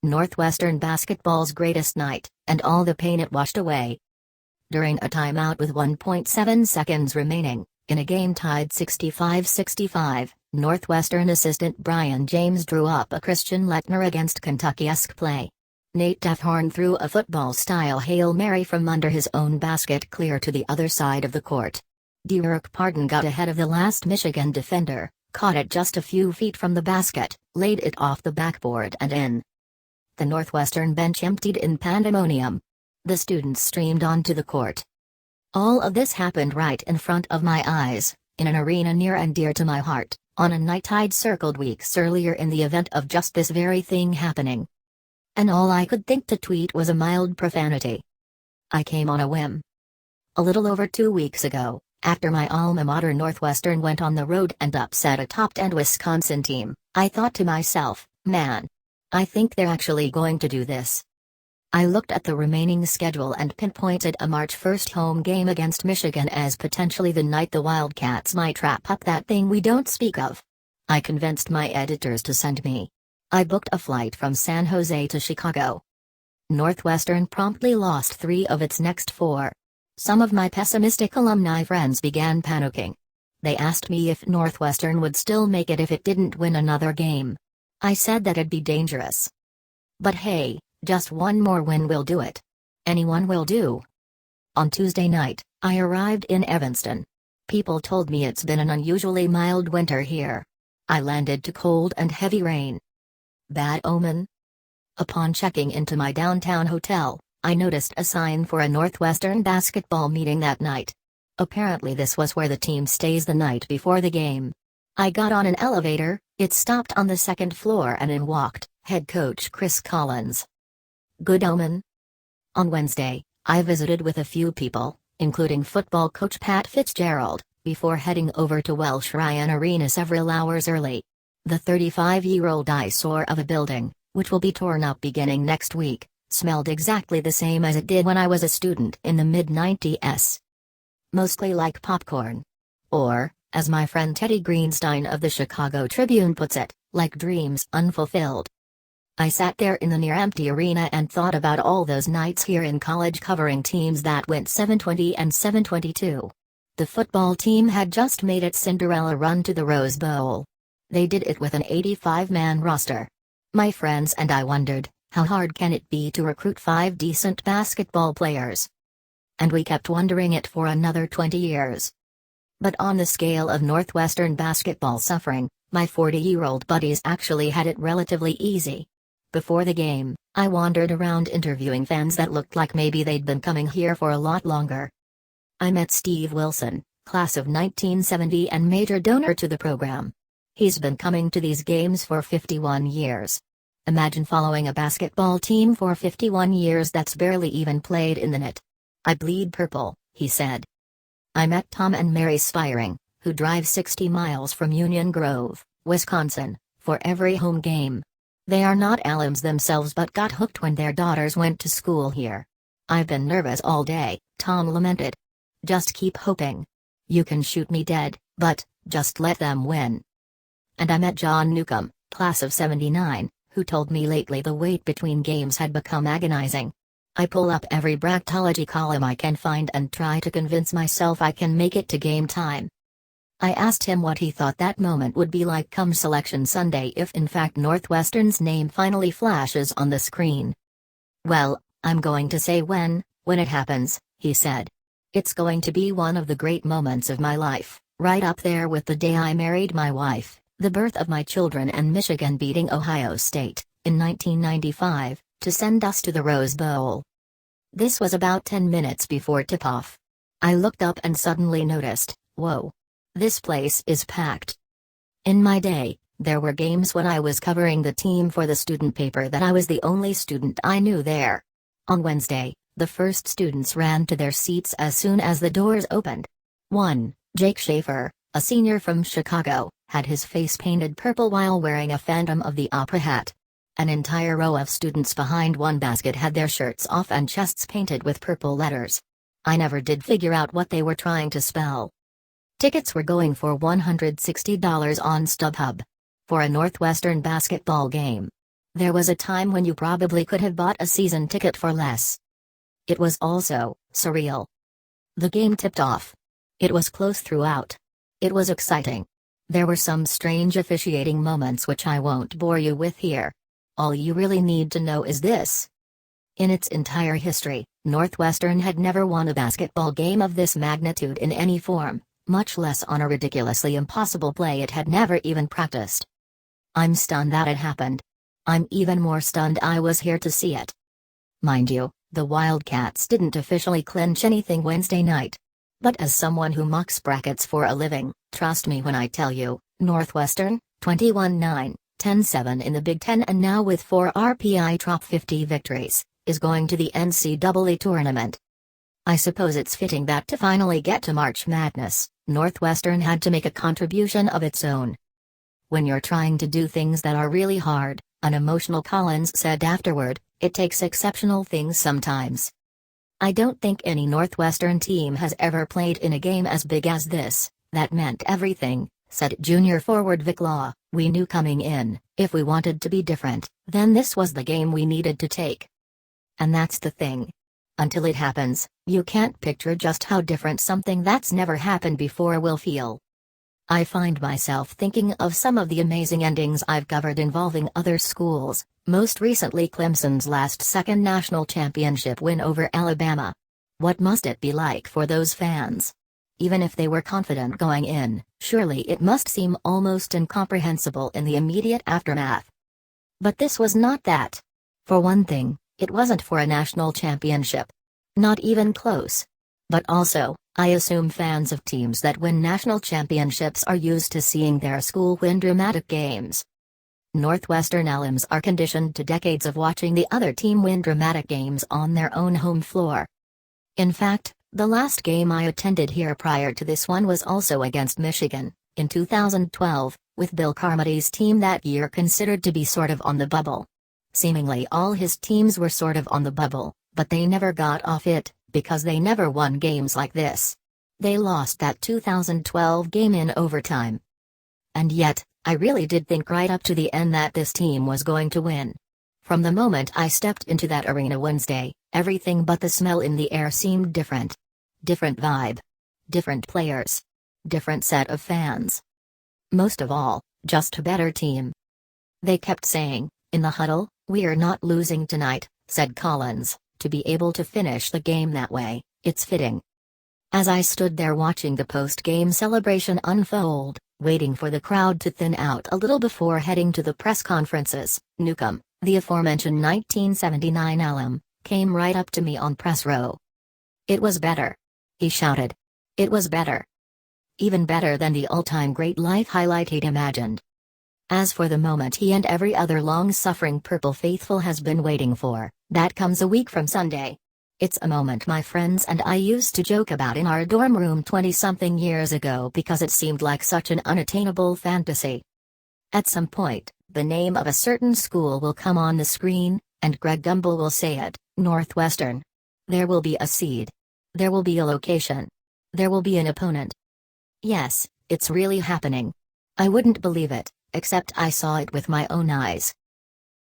Northwestern basketball's greatest night, and all the pain it washed away. During a timeout with 1.7 seconds remaining, in a game tied 65-65, Northwestern assistant Brian James drew up a Christian Laettner-against-Kentucky-esque play. Nate Taphorn threw a football-style Hail Mary from under his own basket clear to the other side of the court. Dererk Pardon got ahead of the last Michigan defender, caught it just a few feet from the basket, laid it off the backboard and in. The Northwestern bench emptied in pandemonium. The students streamed onto the court. All of this happened right in front of my eyes, in an arena near and dear to my heart, on a night I'd circled weeks earlier in the event of just this very thing happening. And all I could think to tweet was a mild profanity. I came on a whim. A little over 2 weeks ago, after my alma mater Northwestern went on the road and upset a top-10 Wisconsin team, I thought to myself, man, I think they're actually going to do this. I looked at the remaining schedule and pinpointed a March 1st home game against Michigan as potentially the night the Wildcats might wrap up that thing we don't speak of. I convinced my editors to send me. I booked a flight from San Jose to Chicago. Northwestern promptly lost 3 of its next 4. Some of my pessimistic alumni friends began panicking. They asked me if Northwestern would still make it if it didn't win another game. I said that it'd be dangerous. But hey, just one more win will do it. Anyone will do. On Tuesday night, I arrived in Evanston. People told me it's been an unusually mild winter here. I landed to cold and heavy rain. Bad omen? Upon checking into my downtown hotel, I noticed a sign for a Northwestern basketball meeting that night. Apparently this was where the team stays the night before the game. I got on an elevator, it stopped on the 2nd floor and in walked head coach Chris Collins. Good omen? On Wednesday, I visited with a few people, including football coach Pat Fitzgerald, before heading over to Welsh Ryan Arena several hours early. The 35-year-old eyesore of a building, which will be torn up beginning next week, smelled exactly the same as it did when I was a student in the mid-90s. Mostly like popcorn. Or, as my friend Teddy Greenstein of the Chicago Tribune puts it, like dreams unfulfilled. I sat there in the near-empty arena and thought about all those nights here in college covering teams that went 7-20 and 7-22. The football team had just made its Cinderella run to the Rose Bowl. They did it with an 85-man roster. My friends and I wondered, how hard can it be to recruit 5 decent basketball players? And we kept wondering it for another 20 years. But on the scale of Northwestern basketball suffering, my 40-year-old buddies actually had it relatively easy. Before the game, I wandered around interviewing fans that looked like maybe they'd been coming here for a lot longer. I met Steve Wilson, class of 1970 and major donor to the program. He's been coming to these games for 51 years. Imagine following a basketball team for 51 years that's barely even played in the net. I bleed purple, he said. I met Tom and Mary Spiring, who drive 60 miles from Union Grove, Wisconsin, for every home game. They are not alums themselves but got hooked when their daughters went to school here. I've been nervous all day, Tom lamented. Just keep hoping. You can shoot me dead, but just let them win. And I met John Newcomb, class of 79, who told me lately the wait between games had become agonizing. I pull up every bracketology column I can find and try to convince myself I can make it to game time. I asked him what he thought that moment would be like come Selection Sunday if in fact Northwestern's name finally flashes on the screen. Well, I'm going to say when it happens, he said. It's going to be one of the great moments of my life, right up there with the day I married my wife, the birth of my children and Michigan beating Ohio State, in 1995, to send us to the Rose Bowl. This was about 10 minutes before tip-off. I looked up and suddenly noticed, whoa. This place is packed. In my day, there were games when I was covering the team for the student paper that I was the only student I knew there. On Wednesday, the first students ran to their seats as soon as the doors opened. One, Jake Schaefer, a senior from Chicago, had his face painted purple while wearing a Phantom of the Opera hat. An entire row of students behind one basket had their shirts off and chests painted with purple letters. I never did figure out what they were trying to spell. Tickets were going for $160 on StubHub. For a Northwestern basketball game. There was a time when you probably could have bought a season ticket for less. It was also surreal. The game tipped off. It was close throughout. It was exciting. There were some strange officiating moments which I won't bore you with here. All you really need to know is this. In its entire history, Northwestern had never won a basketball game of this magnitude in any form, much less on a ridiculously impossible play it had never even practiced. I'm stunned that it happened. I'm even more stunned I was here to see it. Mind you, the Wildcats didn't officially clinch anything Wednesday night. But as someone who mocks brackets for a living, trust me when I tell you, Northwestern, 21-9, 10-7 in the Big Ten and now with 4 RPI Top 50 victories, is going to the NCAA Tournament. I suppose it's fitting that to finally get to March Madness, Northwestern had to make a contribution of its own. When you're trying to do things that are really hard, an emotional Collins said afterward, it takes exceptional things sometimes. I don't think any Northwestern team has ever played in a game as big as this. That meant everything, said junior forward Vic Law. We knew coming in, if we wanted to be different, then this was the game we needed to take. And that's the thing. Until it happens, you can't picture just how different something that's never happened before will feel. I find myself thinking of some of the amazing endings I've covered involving other schools, most recently Clemson's last-second national championship win over Alabama. What must it be like for those fans? Even if they were confident going in, surely it must seem almost incomprehensible in the immediate aftermath. But this was not that. For one thing, it wasn't for a national championship. Not even close. But also, I assume fans of teams that win national championships are used to seeing their school win dramatic games. Northwestern alums are conditioned to decades of watching the other team win dramatic games on their own home floor. In fact, the last game I attended here prior to this one was also against Michigan, in 2012, with Bill Carmody's team that year considered to be sort of on the bubble. Seemingly all his teams were sort of on the bubble, but they never got off it, because they never won games like this. They lost that 2012 game in overtime. And yet, I really did think right up to the end that this team was going to win. From the moment I stepped into that arena Wednesday, everything but the smell in the air seemed different. Different vibe. Different players. Different set of fans. Most of all, just a better team. They kept saying, in the huddle, "We're not losing tonight," said Collins. To be able to finish the game that way, it's fitting. As I stood there watching the post-game celebration unfold, waiting for the crowd to thin out a little before heading to the press conferences, Newcomb, the aforementioned 1979 alum, came right up to me on press row. "It was better," he shouted. "It was better. Even better than the all-time great life highlight he'd imagined." As for the moment he and every other long-suffering Purple faithful has been waiting for, that comes a week from Sunday. It's a moment my friends and I used to joke about in our dorm room 20-something years ago because it seemed like such an unattainable fantasy. At some point, the name of a certain school will come on the screen, and Greg Gumbel will say it, Northwestern. There will be a seed. There will be a location. There will be an opponent. Yes, it's really happening. I wouldn't believe it, except I saw it with my own eyes.